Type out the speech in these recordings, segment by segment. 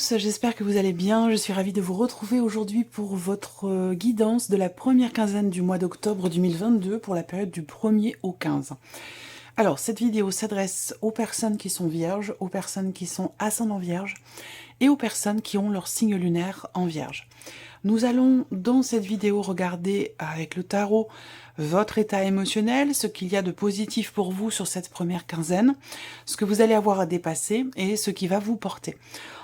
tous, j'espère que vous allez bien. Je suis ravie de vous retrouver aujourd'hui pour votre guidance de la première quinzaine du mois d'octobre 2022 pour la période du 1er au 15. Alors, cette vidéo s'adresse aux personnes qui sont vierges, aux personnes qui sont ascendant vierge et aux personnes qui ont leur signe lunaire en vierge. Nous allons dans cette vidéo regarder avec le tarot votre état émotionnel, ce qu'il y a de positif pour vous sur cette première quinzaine, ce que vous allez avoir à dépasser et ce qui va vous porter.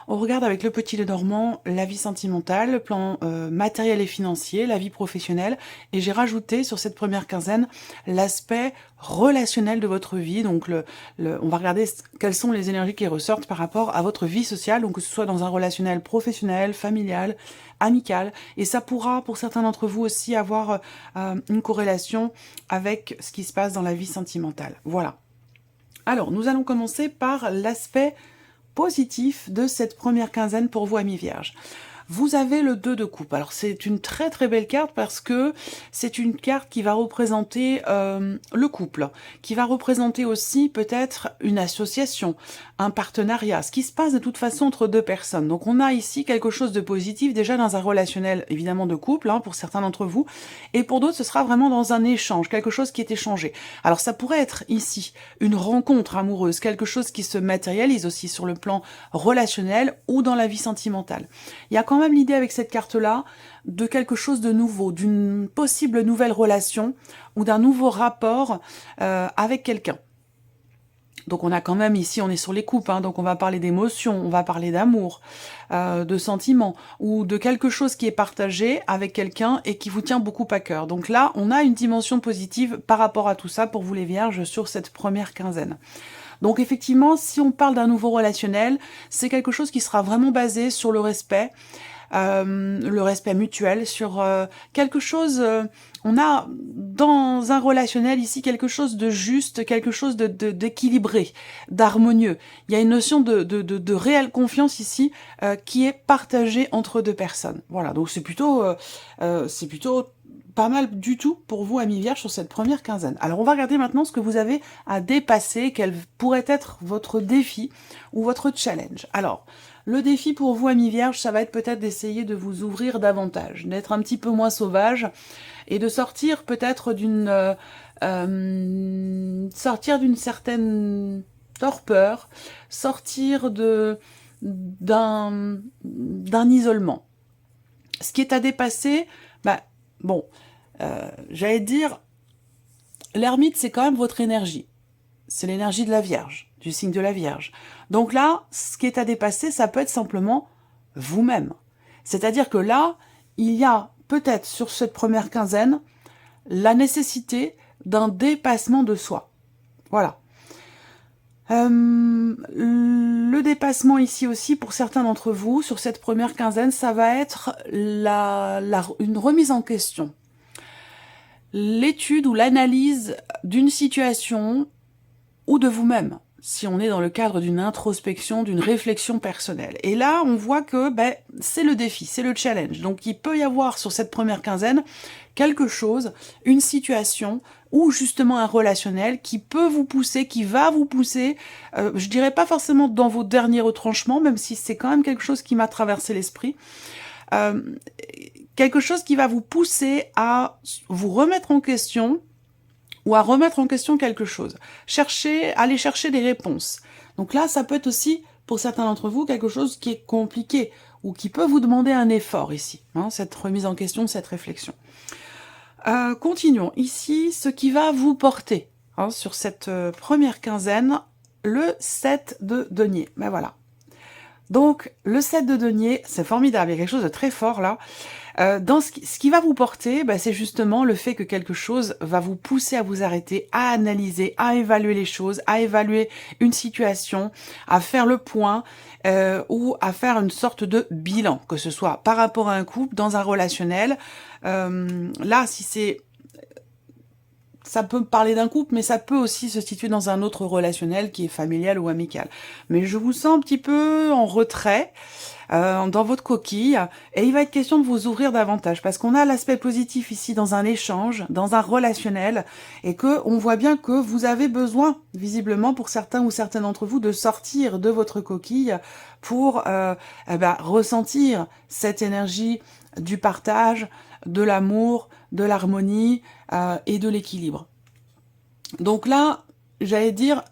On regarde avec le petit Lenormand la vie sentimentale, le plan matériel et financier, la vie professionnelle, et j'ai rajouté sur cette première quinzaine l'aspect relationnel de votre vie. Donc on va regarder quelles sont les énergies qui ressortent par rapport à votre vie sociale, donc que ce soit dans un relationnel professionnel, familial, amical, et ça pourra pour certains d'entre vous aussi avoir une corrélation avec ce qui se passe dans la vie sentimentale. Voilà. Alors, nous allons commencer par l'aspect positif de cette première quinzaine pour vous, amis vierges. Vous avez le 2 de coupe. Alors c'est une très très belle carte parce que c'est une carte qui va représenter le couple, qui va représenter aussi peut-être une association, un partenariat, ce qui se passe de toute façon entre deux personnes. Donc on a ici quelque chose de positif déjà dans un relationnel évidemment de couple, hein, pour certains d'entre vous, et pour d'autres ce sera vraiment dans un échange, quelque chose qui est échangé. Alors ça pourrait être ici une rencontre amoureuse, quelque chose qui se matérialise aussi sur le plan relationnel ou dans la vie sentimentale. Il y a quand même l'idée avec cette carte-là de quelque chose de nouveau, d'une possible nouvelle relation ou d'un nouveau rapport avec quelqu'un. Donc on a quand même ici, on est sur les coupes, hein, donc on va parler d'émotions, on va parler d'amour, de sentiments, ou de quelque chose qui est partagé avec quelqu'un et qui vous tient beaucoup à cœur. Donc là, on a une dimension positive par rapport à tout ça pour vous les vierges sur cette première quinzaine. Donc effectivement, si on parle d'un nouveau relationnel, c'est quelque chose qui sera vraiment basé sur le respect mutuel, sur quelque chose... on a dans un relationnel ici quelque chose de juste, quelque chose d'équilibré, d'harmonieux. Il y a une notion de réelle confiance ici qui est partagée entre deux personnes. Voilà, donc c'est plutôt pas mal du tout pour vous, amis vierges, sur cette première quinzaine. Alors on va regarder maintenant ce que vous avez à dépasser, quel pourrait être votre défi ou votre challenge. Alors, le défi pour vous, amis vierges, ça va être peut-être d'essayer de vous ouvrir davantage, d'être un petit peu moins sauvage et de sortir peut-être d'une certaine torpeur, sortir d'un isolement. Ce qui est à dépasser, bon, j'allais dire, l'ermite, c'est quand même votre énergie. C'est l'énergie de la Vierge, du signe de la Vierge. Donc là, ce qui est à dépasser, ça peut être simplement vous-même. C'est-à-dire que là, il y a peut-être sur cette première quinzaine la nécessité d'un dépassement de soi. Voilà. Le dépassement ici aussi, pour certains d'entre vous, sur cette première quinzaine, ça va être une remise en question. L'étude ou l'analyse d'une situation ou de vous-même, si on est dans le cadre d'une introspection, d'une réflexion personnelle. Et là, on voit que c'est le défi, c'est le challenge. Donc il peut y avoir sur cette première quinzaine quelque chose, une situation ou justement un relationnel qui peut vous pousser, qui va vous pousser, je dirais pas forcément dans vos derniers retranchements, même si c'est quand même quelque chose qui m'a traversé l'esprit, quelque chose qui va vous pousser à vous remettre en question ou à remettre en question quelque chose. Aller chercher des réponses. Donc là, ça peut être aussi, pour certains d'entre vous, quelque chose qui est compliqué ou qui peut vous demander un effort ici, hein, cette remise en question, cette réflexion. Continuons. Ici, ce qui va vous porter hein, sur cette première quinzaine, le 7 de denier. Ben voilà. Donc, le 7 de denier, c'est formidable, il y a quelque chose de très fort là. Dans ce qui va vous porter, c'est justement le fait que quelque chose va vous pousser à vous arrêter, à analyser, à évaluer les choses, à évaluer une situation, à faire le point ou à faire une sorte de bilan, que ce soit par rapport à un couple, dans un relationnel. Là, si c'est... Ça peut parler d'un couple, mais ça peut aussi se situer dans un autre relationnel qui est familial ou amical. Mais je vous sens un petit peu en retrait. dans votre coquille, et il va être question de vous ouvrir davantage, parce qu'on a l'aspect positif ici dans un échange, dans un relationnel, et que on voit bien que vous avez besoin, visiblement pour certains ou certaines d'entre vous, de sortir de votre coquille pour ressentir cette énergie du partage, de l'amour, de l'harmonie et de l'équilibre. Donc là, j'allais dire,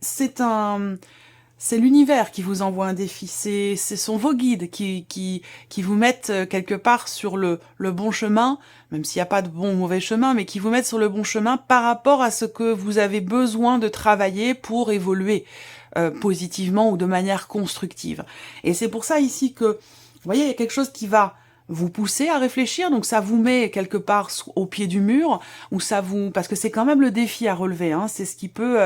c'est l'univers qui vous envoie un défi, ce sont vos guides qui vous mettent quelque part sur le bon chemin, même s'il n'y a pas de bon ou mauvais chemin, mais qui vous mettent sur le bon chemin par rapport à ce que vous avez besoin de travailler pour évoluer positivement ou de manière constructive. Et c'est pour ça ici que, vous voyez, il y a quelque chose qui va vous pousser à réfléchir, donc ça vous met quelque part au pied du mur, ou ça vous, parce que c'est quand même le défi à relever, hein, c'est ce qui peut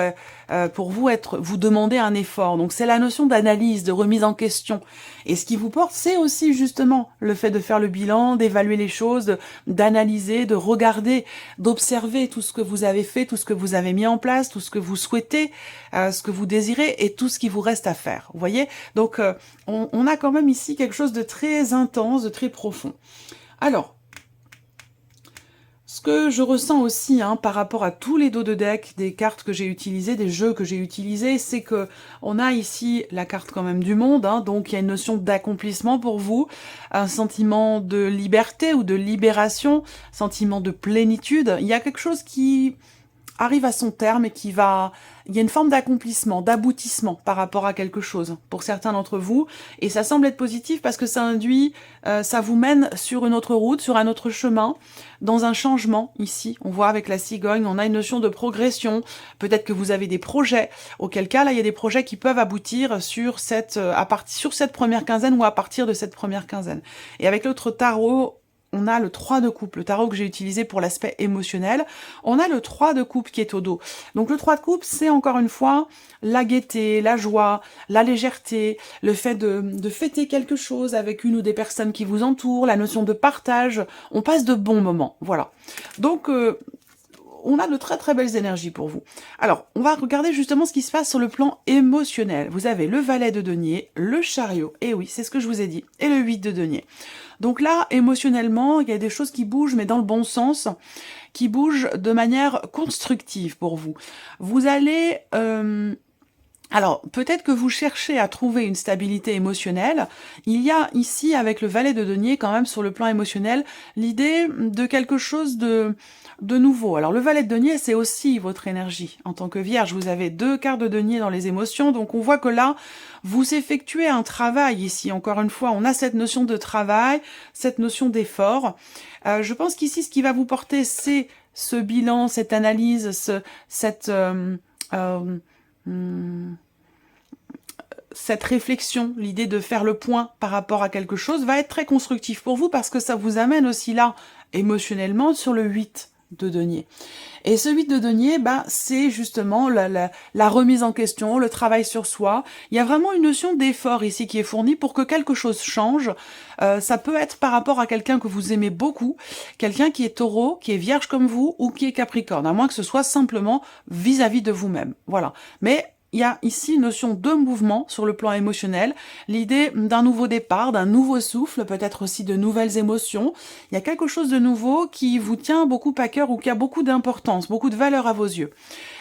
pour vous vous demander un effort. Donc c'est la notion d'analyse, de remise en question. Et ce qui vous porte, c'est aussi justement le fait de faire le bilan, d'évaluer les choses, d'analyser, de regarder, d'observer tout ce que vous avez fait, tout ce que vous avez mis en place, tout ce que vous souhaitez, ce que vous désirez et tout ce qui vous reste à faire. Vous voyez? Donc on a quand même ici quelque chose de très intense, de très profond. Alors, ce que je ressens aussi par rapport à tous les dos de deck, des cartes que j'ai utilisées, des jeux que j'ai utilisés, c'est que on a ici la carte quand même du monde, donc il y a une notion d'accomplissement pour vous, un sentiment de liberté ou de libération, sentiment de plénitude. Il y a quelque chose qui arrive à son terme et il y a une forme d'accomplissement, d'aboutissement par rapport à quelque chose pour certains d'entre vous, et ça semble être positif parce que ça induit, ça vous mène sur une autre route, sur un autre chemin, dans un changement. Ici, on voit avec la cigogne, on a une notion de progression, peut-être que vous avez des projets, auquel cas là il y a des projets qui peuvent aboutir sur cette première quinzaine ou à partir de cette première quinzaine. Et avec l'autre tarot, on a le 3 de coupe, le tarot que j'ai utilisé pour l'aspect émotionnel. On a le 3 de coupe qui est au dos. Donc le 3 de coupe, c'est encore une fois la gaieté, la joie, la légèreté, le fait de fêter quelque chose avec une ou des personnes qui vous entourent, la notion de partage. On passe de bons moments, voilà. Donc on a de très très belles énergies pour vous. Alors, on va regarder justement ce qui se passe sur le plan émotionnel. Vous avez le valet de denier, le chariot, et oui, c'est ce que je vous ai dit, et le 8 de denier. Donc là, émotionnellement, il y a des choses qui bougent, mais dans le bon sens, qui bougent de manière constructive pour vous. Vous allez... Alors, peut-être que vous cherchez à trouver une stabilité émotionnelle. Il y a ici, avec le valet de denier, quand même, sur le plan émotionnel, l'idée de quelque chose de nouveau. Alors, le valet de denier, c'est aussi votre énergie. En tant que vierge, vous avez 2 cartes de denier dans les émotions, donc on voit que là, vous effectuez un travail ici. Encore une fois, on a cette notion de travail, cette notion d'effort. Je pense qu'ici, ce qui va vous porter, c'est ce bilan, cette analyse, cette réflexion, l'idée de faire le point par rapport à quelque chose va être très constructif pour vous parce que ça vous amène aussi là, émotionnellement, sur le 8 de denier. Et ce 8 de denier, c'est justement la remise en question, le travail sur soi. Il y a vraiment une notion d'effort ici qui est fournie pour que quelque chose change. Ça peut être par rapport à quelqu'un que vous aimez beaucoup, quelqu'un qui est taureau, qui est vierge comme vous, ou qui est capricorne, à moins que ce soit simplement vis-à-vis de vous-même. Voilà. Mais il y a ici une notion de mouvement sur le plan émotionnel, l'idée d'un nouveau départ, d'un nouveau souffle, peut-être aussi de nouvelles émotions. Il y a quelque chose de nouveau qui vous tient beaucoup à cœur ou qui a beaucoup d'importance, beaucoup de valeur à vos yeux.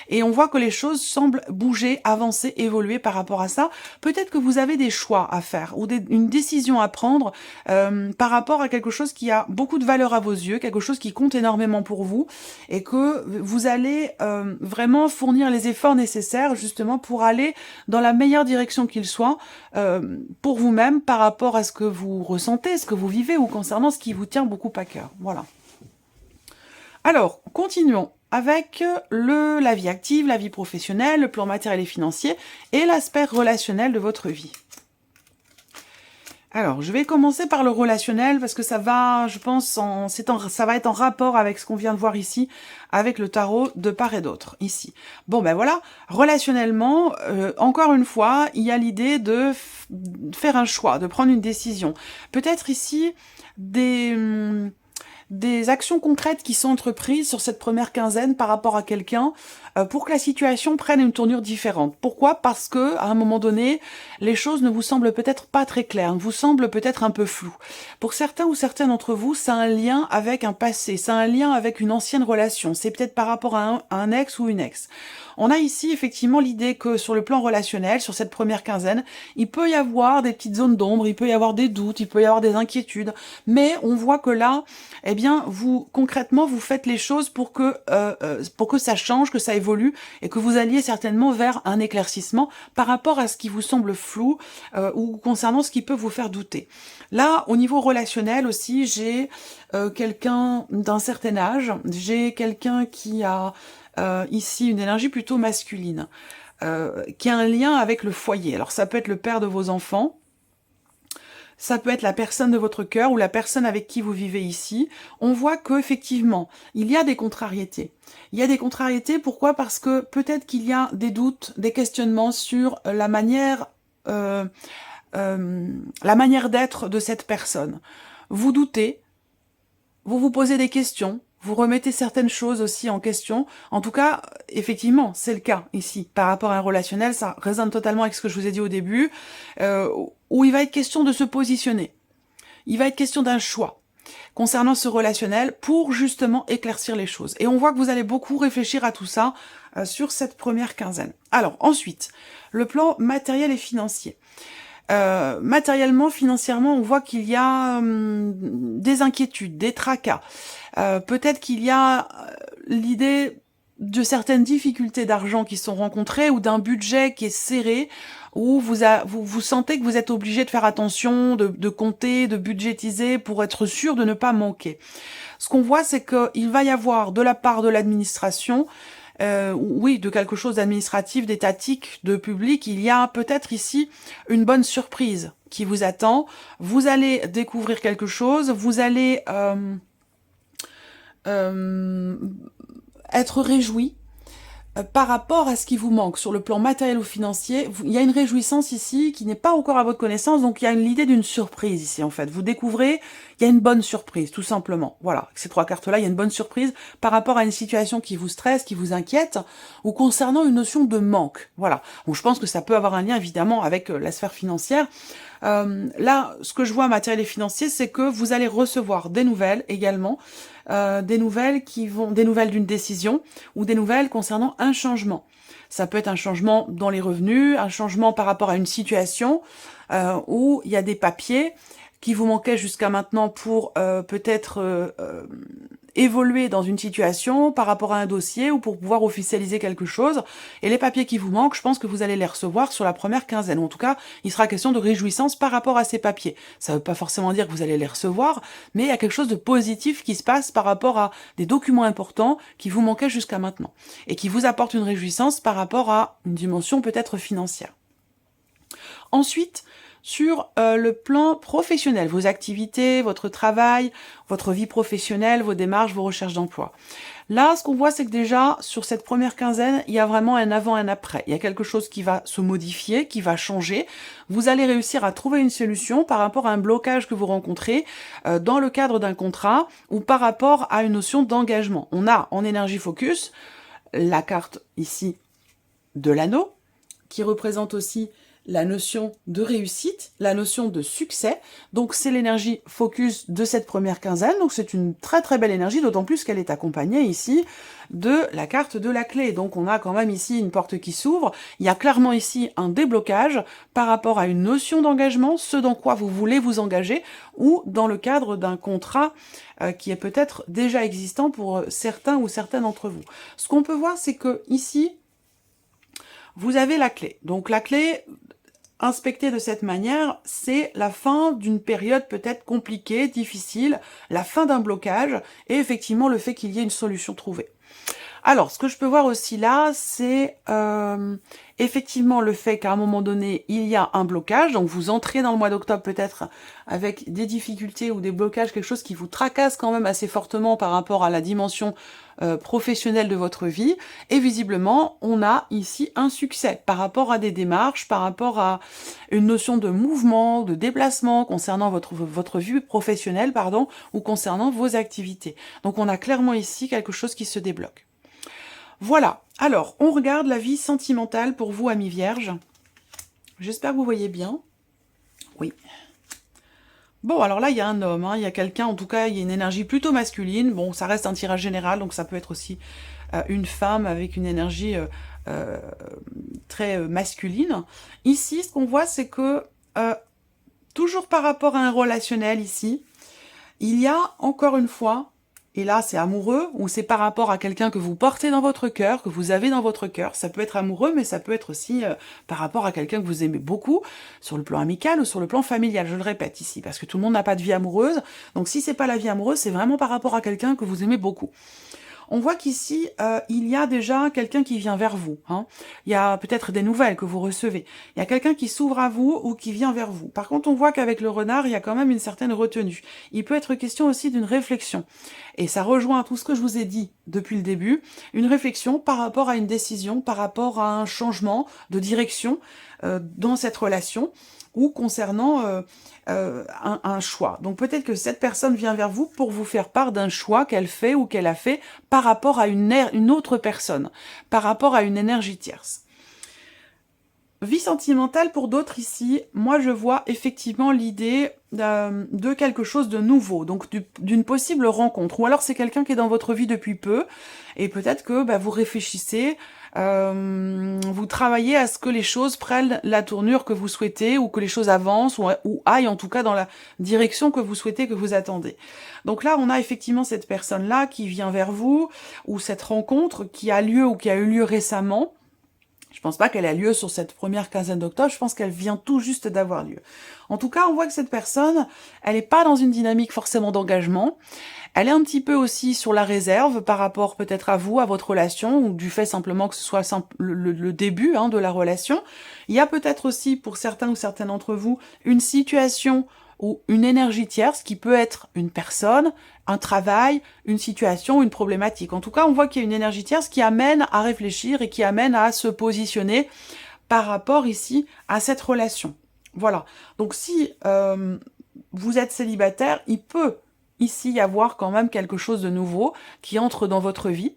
Et on voit que les choses semblent bouger, avancer, évoluer par rapport à ça. Peut-être que vous avez des choix à faire ou une décision à prendre par rapport à quelque chose qui a beaucoup de valeur à vos yeux, quelque chose qui compte énormément pour vous et que vous allez vraiment fournir les efforts nécessaires justement pour aller dans la meilleure direction qu'il soit pour vous-même par rapport à ce que vous ressentez, ce que vous vivez ou concernant ce qui vous tient beaucoup à cœur. Voilà. Alors, continuons avec la vie active, la vie professionnelle, le plan matériel et financier et l'aspect relationnel de votre vie. Alors, je vais commencer par le relationnel parce que ça va, je pense, ça va être en rapport avec ce qu'on vient de voir ici, avec le tarot de part et d'autre, ici. Bon, ben voilà, relationnellement, encore une fois, il y a l'idée de faire un choix, de prendre une décision. Peut-être ici, des actions concrètes qui sont entreprises sur cette première quinzaine par rapport à quelqu'un pour que la situation prenne une tournure différente. Pourquoi? Parce que à un moment donné, les choses ne vous semblent peut-être pas très claires, vous semblent peut-être un peu floues. Pour certains ou certaines d'entre vous, ça a un lien avec un passé, ça a un lien avec une ancienne relation, c'est peut-être par rapport à un ex ou une ex. On a ici effectivement l'idée que sur le plan relationnel, sur cette première quinzaine, il peut y avoir des petites zones d'ombre, il peut y avoir des doutes, il peut y avoir des inquiétudes, mais on voit que là, eh bien, vous concrètement, vous faites les choses pour que ça change, que ça évolue, et que vous alliez certainement vers un éclaircissement par rapport à ce qui vous semble flou ou concernant ce qui peut vous faire douter. Là, au niveau relationnel aussi, j'ai quelqu'un d'un certain âge, j'ai quelqu'un qui a ici une énergie plutôt masculine, qui a un lien avec le foyer. Alors ça peut être le père de vos enfants, ça peut être la personne de votre cœur ou la personne avec qui vous vivez ici. On voit qu'effectivement, il y a des contrariétés. Il y a des contrariétés, pourquoi? Parce que peut-être qu'il y a des doutes, des questionnements sur la manière d'être de cette personne. Vous doutez, vous vous posez des questions, vous remettez certaines choses aussi en question. En tout cas, effectivement, c'est le cas ici. Par rapport à un relationnel, ça résonne totalement avec ce que je vous ai dit au début, où il va être question de se positionner. Il va être question d'un choix concernant ce relationnel pour justement éclaircir les choses. Et on voit que vous allez beaucoup réfléchir à tout ça sur cette première quinzaine. Alors ensuite, le plan matériel et financier. Matériellement, financièrement, on voit qu'il y a des inquiétudes, des tracas. Peut-être qu'il y a l'idée de certaines difficultés d'argent qui sont rencontrées ou d'un budget qui est serré, où vous sentez que vous êtes obligé de faire attention, de compter, de budgétiser pour être sûr de ne pas manquer. Ce qu'on voit, c'est qu'il va y avoir de la part de l'administration, oui, de quelque chose d'administratif, d'étatique, de public, il y a peut-être ici une bonne surprise qui vous attend. Vous allez découvrir quelque chose, vous allez être réjoui par rapport à ce qui vous manque sur le plan matériel ou financier. Il y a une réjouissance ici qui n'est pas encore à votre connaissance, donc il y a l'idée d'une surprise ici en fait. Vous découvrez, il y a une bonne surprise, tout simplement. Voilà, avec ces trois cartes-là, il y a une bonne surprise par rapport à une situation qui vous stresse, qui vous inquiète, ou concernant une notion de manque. Voilà, donc je pense que ça peut avoir un lien évidemment avec la sphère financière. Là, ce que je vois matériel et financier, c'est que vous allez recevoir des nouvelles également, des nouvelles d'une décision ou des nouvelles concernant un changement. Ça peut être un changement dans les revenus, un changement par rapport à une situation où il y a des papiers qui vous manquaient jusqu'à maintenant pour peut-être évoluer dans une situation par rapport à un dossier ou pour pouvoir officialiser quelque chose. Et les papiers qui vous manquent, je pense que vous allez les recevoir sur la première quinzaine. Ou en tout cas, il sera question de réjouissance par rapport à ces papiers. Ça ne veut pas forcément dire que vous allez les recevoir, mais il y a quelque chose de positif qui se passe par rapport à des documents importants qui vous manquaient jusqu'à maintenant et qui vous apportent une réjouissance par rapport à une dimension peut-être financière. Ensuite, sur le plan professionnel, vos activités, votre travail, votre vie professionnelle, vos démarches, vos recherches d'emploi. Là, ce qu'on voit, c'est que déjà, sur cette première quinzaine, il y a vraiment un avant et un après. Il y a quelque chose qui va se modifier, qui va changer. Vous allez réussir à trouver une solution par rapport à un blocage que vous rencontrez dans le cadre d'un contrat ou par rapport à une notion d'engagement. On a en énergie focus la carte ici de l'anneau, qui représente aussi la notion de réussite, la notion de succès. Donc c'est l'énergie focus de cette première quinzaine, donc c'est une très très belle énergie, d'autant plus qu'elle est accompagnée ici de la carte de la clé. Donc on a quand même ici une porte qui s'ouvre, il y a clairement ici un déblocage par rapport à une notion d'engagement, ce dans quoi vous voulez vous engager, ou dans le cadre d'un contrat qui est peut-être déjà existant pour certains ou certaines d'entre vous. Ce qu'on peut voir, c'est que ici, vous avez la clé. Donc la clé, inspectée de cette manière, c'est la fin d'une période peut-être compliquée, difficile, la fin d'un blocage, et effectivement le fait qu'il y ait une solution trouvée. Alors, ce que je peux voir aussi là, c'est effectivement le fait qu'à un moment donné, il y a un blocage. Donc, vous entrez dans le mois d'octobre peut-être avec des difficultés ou des blocages, quelque chose qui vous tracasse quand même assez fortement par rapport à la dimension professionnelle de votre vie. Et visiblement, on a ici un succès par rapport à des démarches, par rapport à une notion de mouvement, de déplacement concernant votre vie professionnelle, pardon, ou concernant vos activités. Donc, on a clairement ici quelque chose qui se débloque. Voilà, alors, on regarde la vie sentimentale pour vous, amis vierges. J'espère que vous voyez bien. Oui. Bon, alors là, il y a un homme, hein, il y a quelqu'un, en tout cas, il y a une énergie plutôt masculine. Bon, ça reste un tirage général, donc ça peut être aussi une femme avec une énergie très masculine. Ici, ce qu'on voit, c'est que, toujours par rapport à un relationnel ici, il y a, encore une fois, et là, c'est amoureux, ou c'est par rapport à quelqu'un que vous portez dans votre cœur, que vous avez dans votre cœur. Ça peut être amoureux, mais ça peut être aussi par rapport à quelqu'un que vous aimez beaucoup, sur le plan amical ou sur le plan familial. Je le répète ici, parce que tout le monde n'a pas de vie amoureuse. Donc si c'est pas la vie amoureuse, c'est vraiment par rapport à quelqu'un que vous aimez beaucoup. On voit qu'ici, il y a déjà quelqu'un qui vient vers vous. Hein. Il y a peut-être des nouvelles que vous recevez. Il y a quelqu'un qui s'ouvre à vous ou qui vient vers vous. Par contre, on voit qu'avec le renard, il y a quand même une certaine retenue. Il peut être question aussi d'une réflexion. Et ça rejoint tout ce que je vous ai dit depuis le début. Une réflexion par rapport à une décision, par rapport à un changement de direction dans cette relation ou concernant un choix. Donc peut-être que cette personne vient vers vous pour vous faire part d'un choix qu'elle fait ou qu'elle a fait par rapport à une autre personne, par rapport à une énergie tierce. Vie sentimentale pour d'autres ici, moi je vois effectivement l'idée de quelque chose de nouveau, donc d'une possible rencontre. Ou alors c'est quelqu'un qui est dans votre vie depuis peu, et peut-être que vous réfléchissez, vous travaillez à ce que les choses prennent la tournure que vous souhaitez, ou que les choses avancent, ou aillent en tout cas dans la direction que vous souhaitez, que vous attendez. Donc là, on a effectivement cette personne-là qui vient vers vous, ou cette rencontre qui a lieu ou qui a eu lieu récemment. Je pense pas qu'elle a lieu sur cette première quinzaine d'octobre, je pense qu'elle vient tout juste d'avoir lieu. En tout cas, on voit que cette personne, elle n'est pas dans une dynamique forcément d'engagement. Elle est un petit peu aussi sur la réserve par rapport peut-être à vous, à votre relation, ou du fait simplement que ce soit le début de la relation. Il y a peut-être aussi, pour certains ou certaines d'entre vous, une situation ou une énergie tierce qui peut être une personne, un travail, une situation, une problématique. En tout cas, on voit qu'il y a une énergie tierce qui amène à réfléchir et qui amène à se positionner par rapport ici à cette relation. Voilà. Donc si vous êtes célibataire, il peut ici y avoir quand même quelque chose de nouveau qui entre dans votre vie.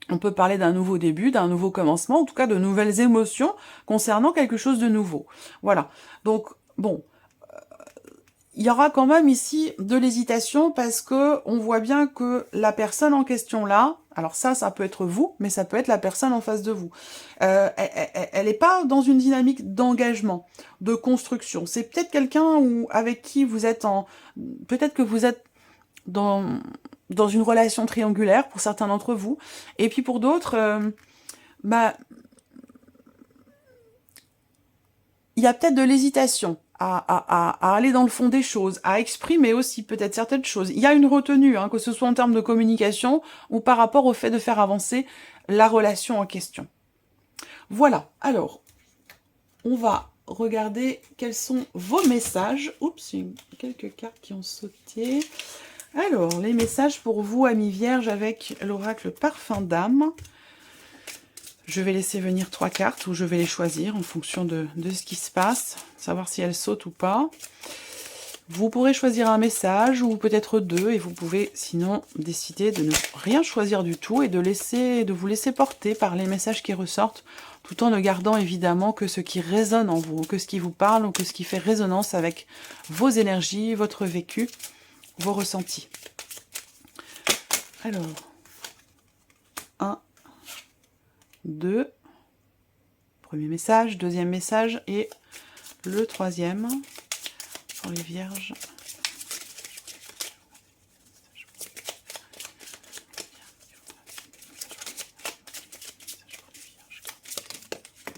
On peut parler d'un nouveau début, d'un nouveau commencement, en tout cas de nouvelles émotions concernant quelque chose de nouveau. Voilà. Donc, bon... il y aura quand même ici de l'hésitation parce que on voit bien que la personne en question là, alors ça peut être vous, mais ça peut être la personne en face de vous. Elle n'est pas dans une dynamique d'engagement, de construction. C'est peut-être quelqu'un avec qui vous êtes peut-être que vous êtes dans une relation triangulaire pour certains d'entre vous, et puis pour d'autres, il y a peut-être de l'hésitation à aller dans le fond des choses, à exprimer aussi peut-être certaines choses. Il y a une retenue, que ce soit en termes de communication ou par rapport au fait de faire avancer la relation en question. Voilà, alors, on va regarder quels sont vos messages. Oups, il y a quelques cartes qui ont sauté. Alors, les messages pour vous, amis vierges, avec l'oracle Parfum d'âme. Je vais laisser venir 3 cartes ou je vais les choisir en fonction de ce qui se passe, savoir si elles sautent ou pas. Vous pourrez choisir un message ou peut-être 2 et vous pouvez sinon décider de ne rien choisir du tout et de vous laisser porter par les messages qui ressortent tout en ne gardant évidemment que ce qui résonne en vous, que ce qui vous parle ou que ce qui fait résonance avec vos énergies, votre vécu, vos ressentis. Alors, 1, 2, premier message, deuxième message et le troisième pour les vierges.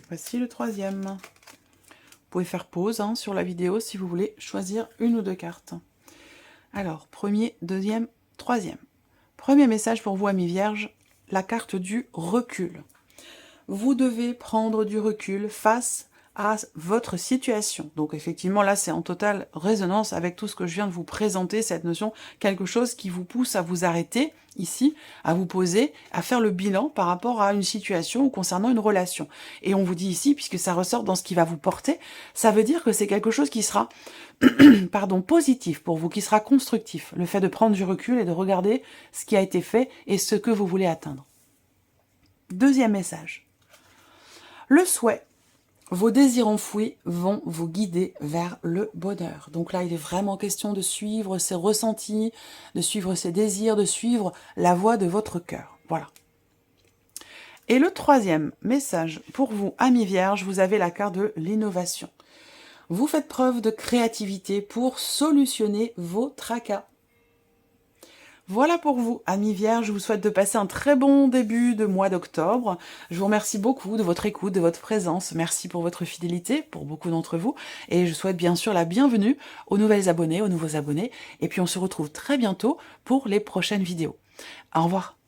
Voici le troisième. Vous pouvez faire pause sur la vidéo si vous voulez choisir une ou 2 cartes. Alors, premier, deuxième, troisième. Premier message pour vous, amis vierges, la carte du recul. Vous devez prendre du recul face à votre situation. Donc effectivement, là, c'est en totale résonance avec tout ce que je viens de vous présenter, cette notion, quelque chose qui vous pousse à vous arrêter, ici, à vous poser, à faire le bilan par rapport à une situation ou concernant une relation. Et on vous dit ici, puisque ça ressort dans ce qui va vous porter, ça veut dire que c'est quelque chose qui sera pardon, positif pour vous, qui sera constructif. Le fait de prendre du recul et de regarder ce qui a été fait et ce que vous voulez atteindre. Deuxième message. Le souhait. Vos désirs enfouis vont vous guider vers le bonheur. Donc là, il est vraiment question de suivre ses ressentis, de suivre ses désirs, de suivre la voie de votre cœur. Voilà. Et le troisième message pour vous, amis vierges, vous avez la carte de l'innovation. Vous faites preuve de créativité pour solutionner vos tracas. Voilà pour vous, amis vierges, je vous souhaite de passer un très bon début de mois d'octobre. Je vous remercie beaucoup de votre écoute, de votre présence. Merci pour votre fidélité, pour beaucoup d'entre vous. Et je souhaite bien sûr la bienvenue aux nouvelles abonnés, aux nouveaux abonnés. Et puis on se retrouve très bientôt pour les prochaines vidéos. Au revoir.